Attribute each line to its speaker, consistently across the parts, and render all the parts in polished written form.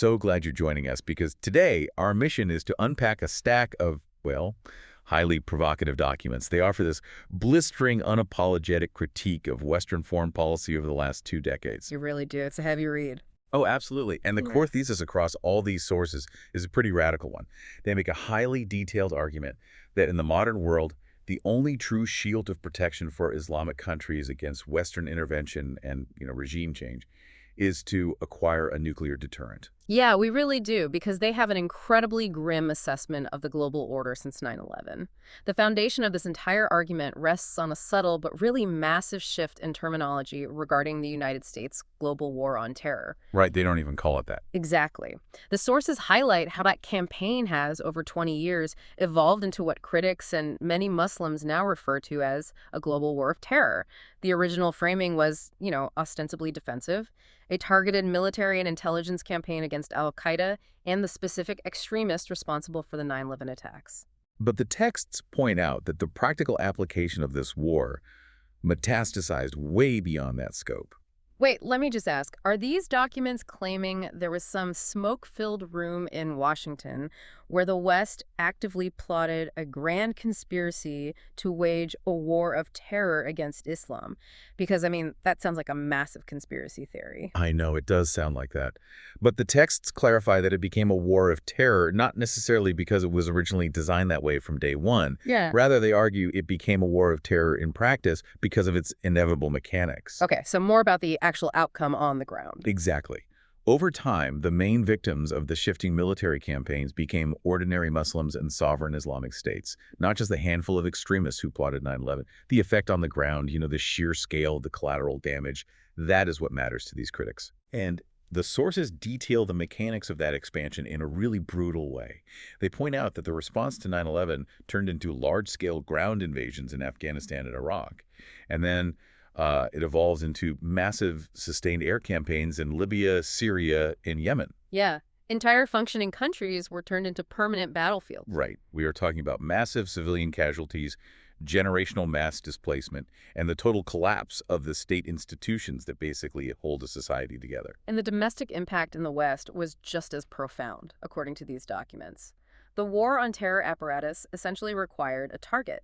Speaker 1: So glad you're joining us because today our mission is to unpack a stack of, well, highly provocative documents. They offer this blistering, unapologetic critique of Western foreign policy over the last 2 decades.
Speaker 2: You really do. It's a heavy read.
Speaker 1: Oh, absolutely. And the
Speaker 2: Yeah.
Speaker 1: core thesis across all these sources is a pretty radical one. They make a highly detailed argument that in the modern world, the only true shield of protection for Islamic countries against Western intervention and, regime change is to acquire a nuclear deterrent.
Speaker 2: Yeah, we really do, because they have an incredibly grim assessment of the global order since 9/11. The foundation of this entire argument rests on a subtle but really massive shift in terminology regarding the United States' global war on terror.
Speaker 1: Right, they don't even call it that.
Speaker 2: Exactly. The sources highlight how that campaign has, over 20 years, evolved into what critics and many Muslims now refer to as a global war of terror. The original framing was, ostensibly defensive, a targeted military and intelligence campaign against al-Qaeda and the specific extremists responsible for the 9/11 attacks.
Speaker 1: But the texts point out that the practical application of this war metastasized way beyond that scope.
Speaker 2: Wait, let me just ask, are these documents claiming there was some smoke-filled room in Washington where the West actively plotted a grand conspiracy to wage a war of terror against Islam? Because, that sounds like a massive conspiracy theory.
Speaker 1: I know, it does sound like that. But the texts clarify that it became a war of terror, not necessarily because it was originally designed that way from day one.
Speaker 2: Yeah.
Speaker 1: Rather, they argue it became a war of terror in practice because of its inevitable mechanics.
Speaker 2: Okay, so more about the actual outcome on the ground.
Speaker 1: Exactly. Over time, the main victims of the shifting military campaigns became ordinary Muslims and sovereign Islamic states, not just the handful of extremists who plotted 9/11. The effect on the ground, the sheer scale of the collateral damage, that is what matters to these critics. And the sources detail the mechanics of that expansion in a really brutal way. They point out that the response to 9/11 turned into large-scale ground invasions in Afghanistan and Iraq. And then it evolves into massive sustained air campaigns in Libya, Syria, and Yemen.
Speaker 2: Yeah. Entire functioning countries were turned into permanent battlefields.
Speaker 1: Right. We are talking about massive civilian casualties, generational mass displacement, and the total collapse of the state institutions that basically hold a society together.
Speaker 2: And the domestic impact in the West was just as profound, according to these documents. The war on terror apparatus essentially required a target.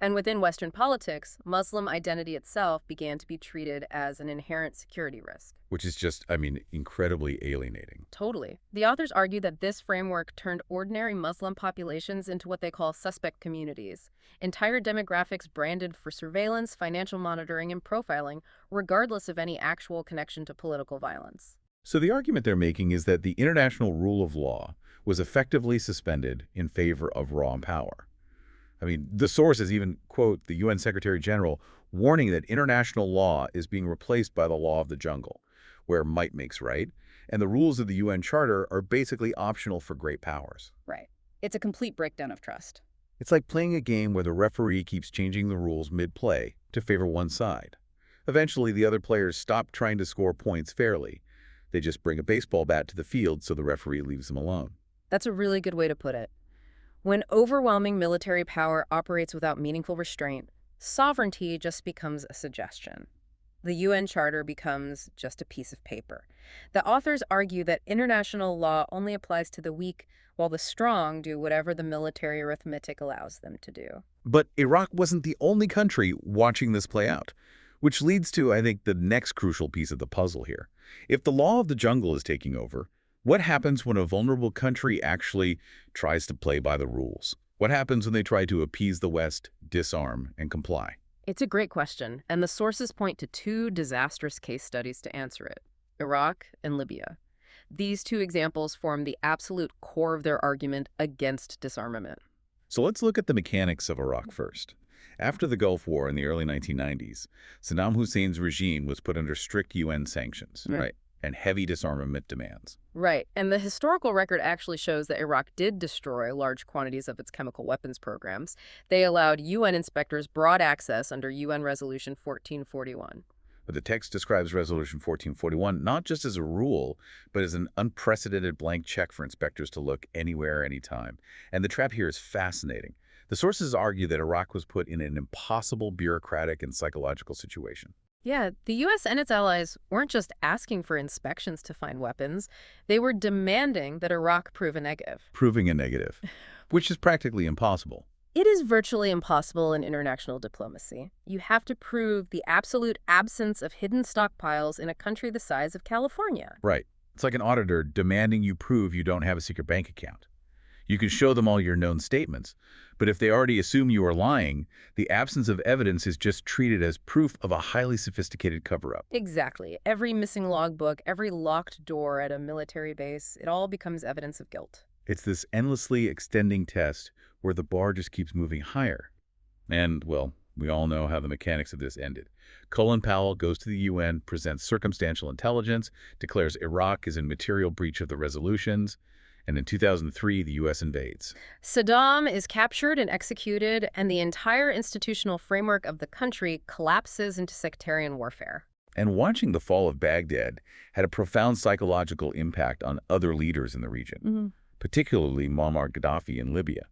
Speaker 2: And within Western politics, Muslim identity itself began to be treated as an inherent security risk.
Speaker 1: Which is just, incredibly alienating.
Speaker 2: Totally. The authors argue that this framework turned ordinary Muslim populations into what they call suspect communities, entire demographics branded for surveillance, financial monitoring, and profiling, regardless of any actual connection to political violence.
Speaker 1: So the argument they're making is that the international rule of law was effectively suspended in favor of raw power. The sources even quote the UN Secretary General warning that international law is being replaced by the law of the jungle, where might makes right, and the rules of the UN Charter are basically optional for great powers.
Speaker 2: Right. It's a complete breakdown of trust.
Speaker 1: It's like playing a game where the referee keeps changing the rules mid-play to favor one side. Eventually, the other players stop trying to score points fairly. They just bring a baseball bat to the field so the referee leaves them alone.
Speaker 2: That's a really good way to put it. When overwhelming military power operates without meaningful restraint, sovereignty just becomes a suggestion. The UN Charter becomes just a piece of paper. The authors argue that international law only applies to the weak, while the strong do whatever the military arithmetic allows them to do.
Speaker 1: But Iraq wasn't the only country watching this play out, which leads to, I think, the next crucial piece of the puzzle here. If the law of the jungle is taking over, what happens when a vulnerable country actually tries to play by the rules? What happens when they try to appease the West, disarm, and comply?
Speaker 2: It's a great question, and the sources point to two disastrous case studies to answer it: Iraq and Libya. These two examples form the absolute core of their argument against disarmament.
Speaker 1: So let's look at the mechanics of Iraq first. After the Gulf War in the early 1990s, Saddam Hussein's regime was put under strict UN sanctions, right, and heavy disarmament demands.
Speaker 2: Right, and the historical record actually shows that Iraq did destroy large quantities of its chemical weapons programs. They allowed UN inspectors broad access under UN Resolution 1441.
Speaker 1: But the text describes Resolution 1441 not just as a rule, but as an unprecedented blank check for inspectors to look anywhere, anytime. And the trap here is fascinating. The sources argue that Iraq was put in an impossible bureaucratic and psychological situation.
Speaker 2: Yeah, the US and its allies weren't just asking for inspections to find weapons, they were demanding that Iraq prove a negative.
Speaker 1: Proving a negative, which is practically impossible.
Speaker 2: It is virtually impossible in international diplomacy. You have to prove the absolute absence of hidden stockpiles in a country the size of California.
Speaker 1: Right. It's like an auditor demanding you prove you don't have a secret bank account. You can show them all your known statements, but if they already assume you are lying, the absence of evidence is just treated as proof of a highly sophisticated cover-up.
Speaker 2: Exactly. Every missing logbook, every locked door at a military base, it all becomes evidence of guilt.
Speaker 1: It's this endlessly extending test where the bar just keeps moving higher. And, well, we all know how the mechanics of this ended. Colin Powell goes to the UN, presents circumstantial intelligence, declares Iraq is in material breach of the resolutions, and in 2003, the U.S. invades.
Speaker 2: Saddam is captured and executed, and the entire institutional framework of the country collapses into sectarian warfare.
Speaker 1: And watching the fall of Baghdad had a profound psychological impact on other leaders in the region, particularly Muammar Gaddafi in Libya.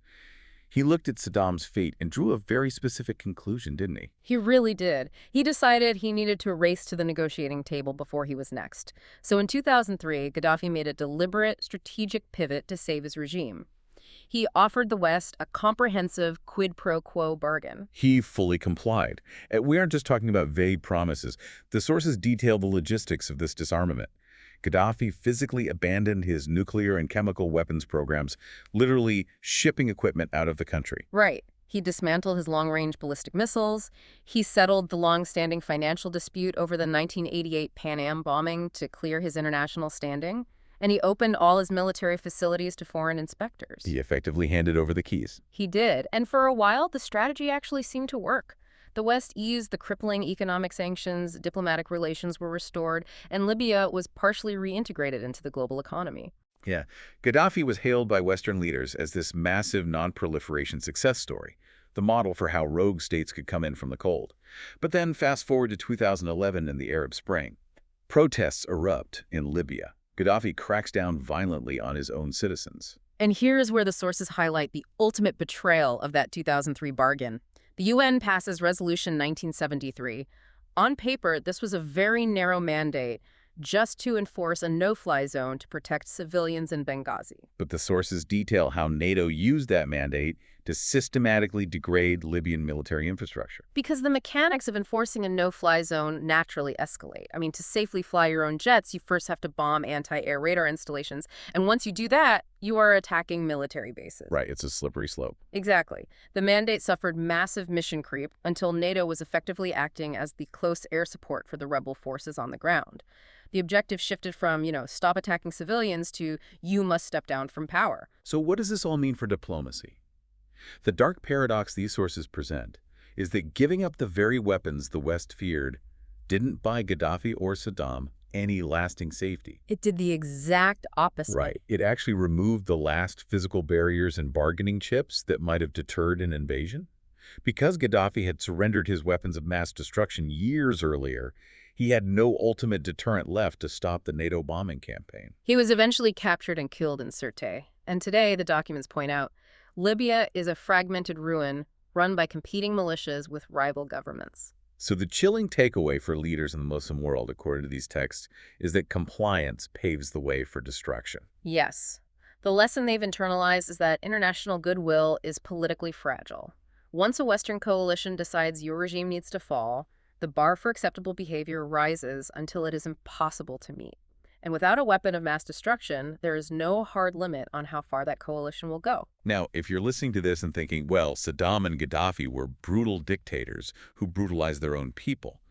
Speaker 1: He looked at Saddam's fate and drew a very specific conclusion, didn't he?
Speaker 2: He really did. He decided he needed to race to the negotiating table before he was next. So in 2003, Gaddafi made a deliberate, strategic pivot to save his regime. He offered the West a comprehensive quid pro quo bargain.
Speaker 1: He fully complied. We aren't just talking about vague promises. The sources detail the logistics of this disarmament. Gaddafi physically abandoned his nuclear and chemical weapons programs, literally shipping equipment out of the country.
Speaker 2: Right. He dismantled his long-range ballistic missiles. He settled the long-standing financial dispute over the 1988 Pan Am bombing to clear his international standing. And he opened all his military facilities to foreign inspectors.
Speaker 1: He effectively handed over the keys.
Speaker 2: He did. And for a while, the strategy actually seemed to work. The West eased the crippling economic sanctions, diplomatic relations were restored, and Libya was partially reintegrated into the global economy.
Speaker 1: Yeah, Gaddafi was hailed by Western leaders as this massive non-proliferation success story, the model for how rogue states could come in from the cold. But then fast forward to 2011 and the Arab Spring. Protests erupt in Libya. Gaddafi cracks down violently on his own citizens.
Speaker 2: And here is where the sources highlight the ultimate betrayal of that 2003 bargain. The UN passes Resolution 1973. On paper, this was a very narrow mandate, just to enforce a no-fly zone to protect civilians in Benghazi.
Speaker 1: But the sources detail how NATO used that mandate to systematically degrade Libyan military infrastructure.
Speaker 2: Because the mechanics of enforcing a no-fly zone naturally escalate. I mean, to safely fly your own jets, you first have to bomb anti-air radar installations. And once you do that, you are attacking military bases.
Speaker 1: Right, it's a slippery slope.
Speaker 2: Exactly. The mandate suffered massive mission creep until NATO was effectively acting as the close air support for the rebel forces on the ground. The objective shifted from, stop attacking civilians to you must step down from power.
Speaker 1: So what does this all mean for diplomacy? The dark paradox these sources present is that giving up the very weapons the West feared didn't buy Gaddafi or Saddam any lasting safety.
Speaker 2: It did the exact opposite.
Speaker 1: Right. It actually removed the last physical barriers and bargaining chips that might have deterred an invasion. Because Gaddafi had surrendered his weapons of mass destruction years earlier, he had no ultimate deterrent left to stop the NATO bombing campaign.
Speaker 2: He was eventually captured and killed in Sirte. And today, the documents point out, Libya is a fragmented ruin run by competing militias with rival governments.
Speaker 1: So the chilling takeaway for leaders in the Muslim world, according to these texts, is that compliance paves the way for destruction.
Speaker 2: Yes. The lesson they've internalized is that international goodwill is politically fragile. Once a Western coalition decides your regime needs to fall, the bar for acceptable behavior rises until it is impossible to meet. And without a weapon of mass destruction, there is no hard limit on how far that coalition will go.
Speaker 1: Now, if you're listening to this and thinking, well, Saddam and Gaddafi were brutal dictators who brutalized their own people,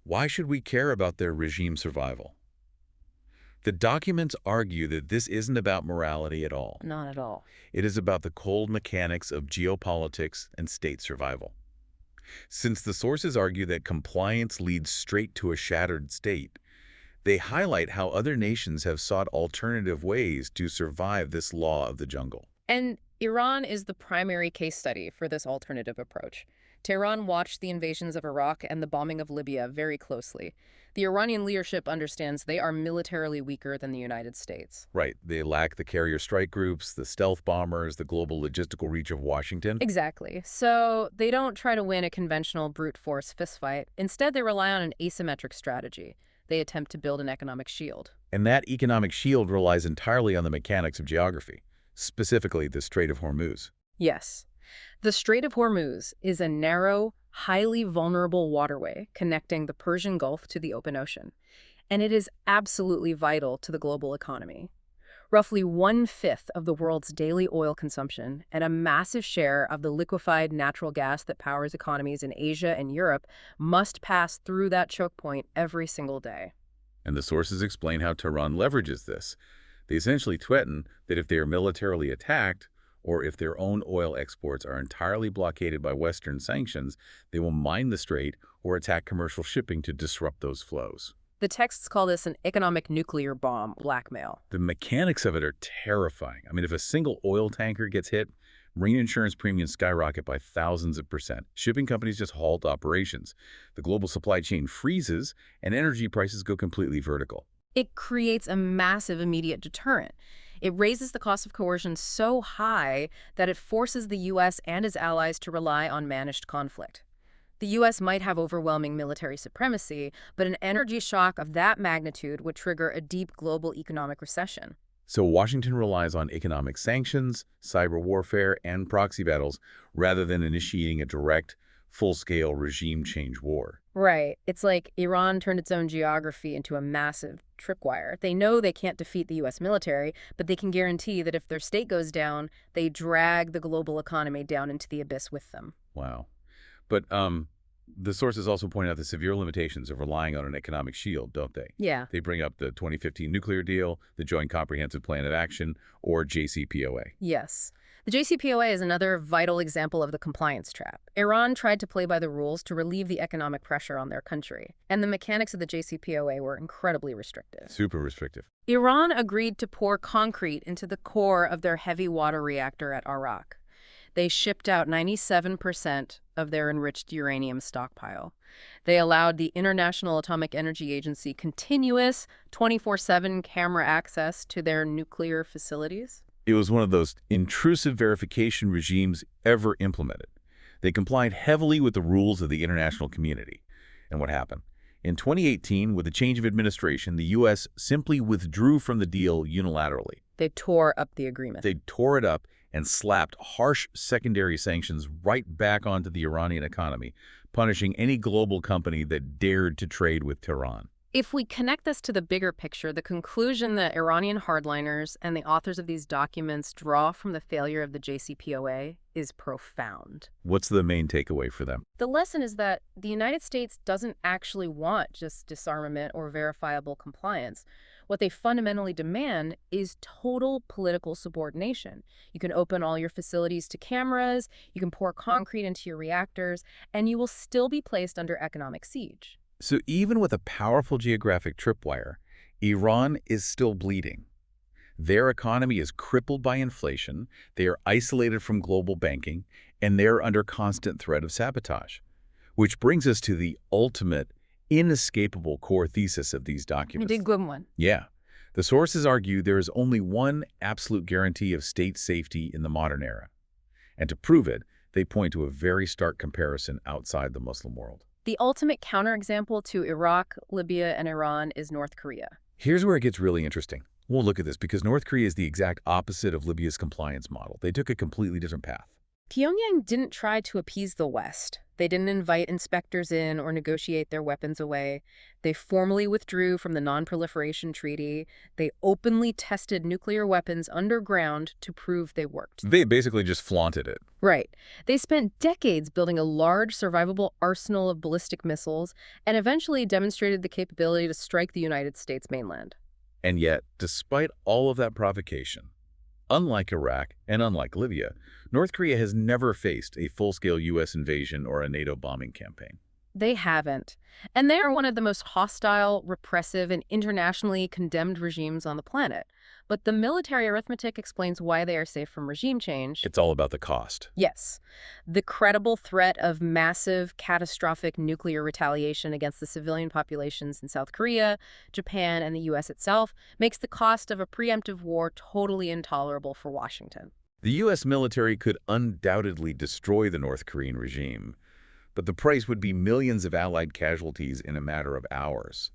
Speaker 1: why should we care about their regime survival? The documents argue that this isn't about morality at all.
Speaker 2: Not at all.
Speaker 1: It is about the cold mechanics of geopolitics and state survival. Since the sources argue that compliance leads straight to a shattered state, they highlight how other nations have sought alternative ways to survive this law of the jungle.
Speaker 2: And Iran is the primary case study for this alternative approach. Tehran watched the invasions of Iraq and the bombing of Libya very closely. The Iranian leadership understands they are militarily weaker than the United States.
Speaker 1: Right. They lack the carrier strike groups, the stealth bombers, the global logistical reach of Washington.
Speaker 2: Exactly. So they don't try to win a conventional brute force fistfight. Instead, they rely on an asymmetric strategy. They attempt to build an economic shield.
Speaker 1: And that economic shield relies entirely on the mechanics of geography, specifically the Strait of Hormuz.
Speaker 2: Yes. The Strait of Hormuz is a narrow, highly vulnerable waterway connecting the Persian Gulf to the open ocean, and it is absolutely vital to the global economy. Roughly 1/5 of the world's daily oil consumption and a massive share of the liquefied natural gas that powers economies in Asia and Europe must pass through that choke point every single day.
Speaker 1: And the sources explain how Tehran leverages this. They essentially threaten that if they are militarily attacked, or if their own oil exports are entirely blockaded by Western sanctions, they will mine the strait or attack commercial shipping to disrupt those flows.
Speaker 2: The texts call this an economic nuclear bomb blackmail.
Speaker 1: The mechanics of it are terrifying. I mean, if a single oil tanker gets hit, marine insurance premiums skyrocket by thousands of percent. Shipping companies just halt operations. The global supply chain freezes, and energy prices go completely vertical.
Speaker 2: It creates a massive immediate deterrent. It raises the cost of coercion so high that it forces the U.S. and its allies to rely on managed conflict. The U.S. might have overwhelming military supremacy, but an energy shock of that magnitude would trigger a deep global economic recession.
Speaker 1: So Washington relies on economic sanctions, cyber warfare, and proxy battles rather than initiating a direct, full-scale regime change war.
Speaker 2: Right. It's like Iran turned its own geography into a massive tripwire. They know they can't defeat the U.S. military, but they can guarantee that if their state goes down, they drag the global economy down into the abyss with them.
Speaker 1: Wow. But the sources also point out the severe limitations of relying on an economic shield, don't they?
Speaker 2: Yeah.
Speaker 1: They bring up the 2015 nuclear deal, the Joint Comprehensive Plan of Action, or JCPOA.
Speaker 2: Yes. The JCPOA is another vital example of the compliance trap. Iran tried to play by the rules to relieve the economic pressure on their country, and the mechanics of the JCPOA were incredibly restrictive.
Speaker 1: Super restrictive.
Speaker 2: Iran agreed to pour concrete into the core of their heavy water reactor at Arak. They shipped out 97% of their enriched uranium stockpile. They allowed the International Atomic Energy Agency continuous 24/7 camera access to their nuclear facilities.
Speaker 1: It was one of those intrusive verification regimes ever implemented. They complied heavily with the rules of the international community. And what happened? In 2018, with the change of administration, the U.S. simply withdrew from the deal unilaterally.
Speaker 2: They tore up the agreement.
Speaker 1: They tore it up and slapped harsh secondary sanctions right back onto the Iranian economy, punishing any global company that dared to trade with Tehran.
Speaker 2: If we connect this to the bigger picture, the conclusion that Iranian hardliners and the authors of these documents draw from the failure of the JCPOA is profound.
Speaker 1: What's the main takeaway for them?
Speaker 2: The lesson is that the United States doesn't actually want just disarmament or verifiable compliance. What they fundamentally demand is total political subordination. You can open all your facilities to cameras, you can pour concrete into your reactors, and you will still be placed under economic siege.
Speaker 1: So even with a powerful geographic tripwire, Iran is still bleeding. Their economy is crippled by inflation, they are isolated from global banking, and they're under constant threat of sabotage. Which brings us to the ultimate, inescapable core thesis of these documents.
Speaker 2: You did good one.
Speaker 1: Yeah. The sources argue there is only one absolute guarantee of state safety in the modern era. And to prove it, they point to a very stark comparison outside the Muslim world.
Speaker 2: The ultimate counterexample to Iraq, Libya, and Iran is North Korea.
Speaker 1: Here's where it gets really interesting. We'll look at this because North Korea is the exact opposite of Libya's compliance model. They took a completely different path.
Speaker 2: Pyongyang didn't try to appease the West. They didn't invite inspectors in or negotiate their weapons away. They formally withdrew from the Non-Proliferation Treaty. They openly tested nuclear weapons underground to prove they worked.
Speaker 1: They basically just flaunted it.
Speaker 2: Right. They spent decades building a large, survivable arsenal of ballistic missiles and eventually demonstrated the capability to strike the United States mainland.
Speaker 1: And yet, despite all of that provocation, unlike Iraq and unlike Libya, North Korea has never faced a full-scale U.S. invasion or a NATO bombing campaign.
Speaker 2: They haven't. And they are one of the most hostile, repressive, and internationally condemned regimes on the planet. But the military arithmetic explains why they are safe from regime change.
Speaker 1: It's all about the cost.
Speaker 2: Yes, the credible threat of massive, catastrophic nuclear retaliation against the civilian populations in South Korea, Japan, and the U.S. itself makes the cost of a preemptive war totally intolerable for Washington.
Speaker 1: The U.S. military could undoubtedly destroy the North Korean regime, but the price would be millions of Allied casualties in a matter of hours.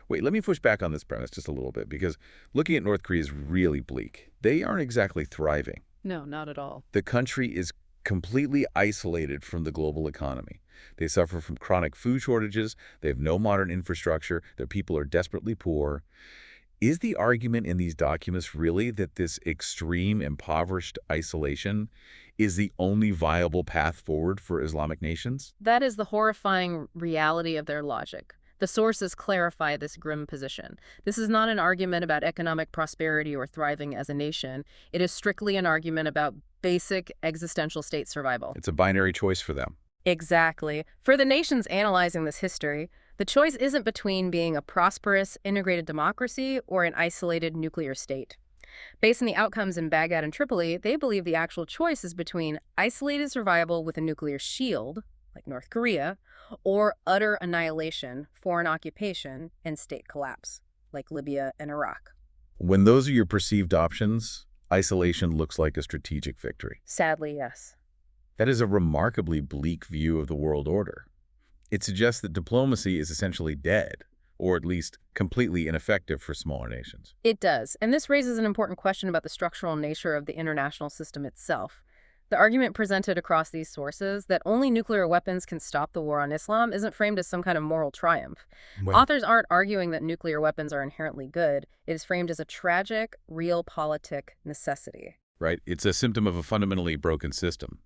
Speaker 1: Wait, let me push back on this premise just a little bit, because looking at North Korea is really bleak. They aren't exactly thriving.
Speaker 2: No, not at all.
Speaker 1: The country is completely isolated from the global economy. They suffer from chronic food shortages, they have no modern infrastructure, their people are desperately poor. Is the argument in these documents really that this extreme, impoverished isolation is the only viable path forward for Islamic nations?
Speaker 2: That is the horrifying reality of their logic. The sources clarify this grim position. This is not an argument about economic prosperity or thriving as a nation. It is strictly an argument about basic existential state survival.
Speaker 1: It's a binary choice for them.
Speaker 2: Exactly. For the nations analyzing this history, the choice isn't between being a prosperous, integrated democracy or an isolated nuclear state. Based on the outcomes in Baghdad and Tripoli, they believe the actual choice is between isolated survival with a nuclear shield, like North Korea, or utter annihilation, foreign occupation, and state collapse, like Libya and Iraq.
Speaker 1: When those are your perceived options, isolation looks like a strategic victory.
Speaker 2: Sadly, yes.
Speaker 1: That is a remarkably bleak view of the world order. It suggests that diplomacy is essentially dead, or at least completely ineffective for smaller nations.
Speaker 2: It does, and this raises an important question about the structural nature of the international system itself. The argument presented across these sources that only nuclear weapons can stop the war on Islam isn't framed as some kind of moral triumph.
Speaker 1: Well,
Speaker 2: Authors aren't arguing that nuclear weapons are inherently good. It is framed as a tragic, realpolitik necessity.
Speaker 1: right? It's a symptom of a fundamentally broken system.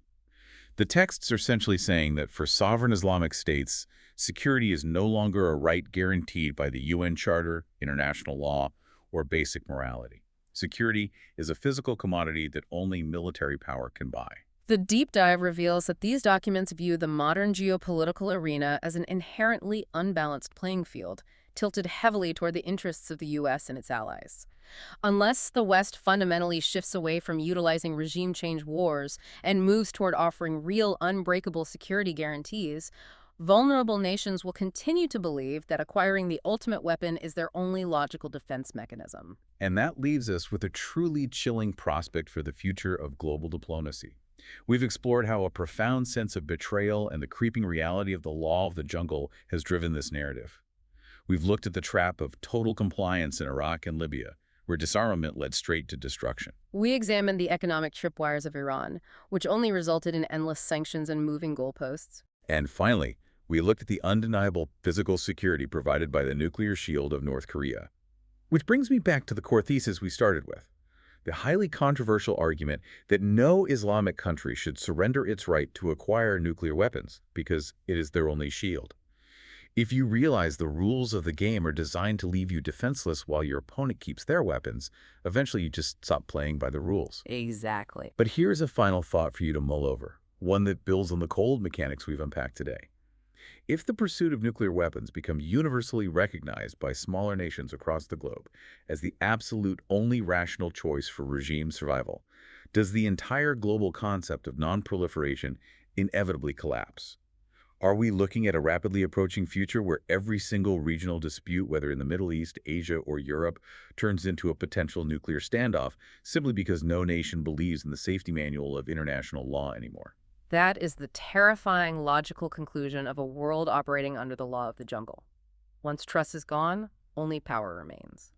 Speaker 1: The texts are essentially saying that for sovereign Islamic states, security is no longer a right guaranteed by the UN Charter, international law, or basic morality. Security is a physical commodity that only military power can buy.
Speaker 2: The deep dive reveals that these documents view the modern geopolitical arena as an inherently unbalanced playing field, tilted heavily toward the interests of the U.S. and its allies. Unless the West fundamentally shifts away from utilizing regime change wars and moves toward offering real, unbreakable security guarantees, vulnerable nations will continue to believe that acquiring the ultimate weapon is their only logical defense mechanism.
Speaker 1: And that leaves us with a truly chilling prospect for the future of global diplomacy. We've explored how a profound sense of betrayal and the creeping reality of the law of the jungle has driven this narrative. We've looked at the trap of total compliance in Iraq and Libya, where disarmament led straight to destruction.
Speaker 2: We examined the economic tripwires of Iran, which only resulted in endless sanctions and moving goalposts.
Speaker 1: And finally, we looked at the undeniable physical security provided by the nuclear shield of North Korea. Which brings me back to the core thesis we started with, the highly controversial argument that no Islamic country should surrender its right to acquire nuclear weapons because it is their only shield. If you realize the rules of the game are designed to leave you defenseless while your opponent keeps their weapons, eventually you just stop playing by the rules.
Speaker 2: Exactly.
Speaker 1: But here's a final thought for you to mull over, one that builds on the cold mechanics we've unpacked today. If the pursuit of nuclear weapons become universally recognized by smaller nations across the globe as the absolute only rational choice for regime survival, does the entire global concept of non-proliferation inevitably collapse? Are we looking at a rapidly approaching future where every single regional dispute, whether in the Middle East, Asia, or Europe, turns into a potential nuclear standoff simply because no nation believes in the safety manual of international law anymore?
Speaker 2: That is the terrifying logical conclusion of a world operating under the law of the jungle. Once trust is gone, only power remains.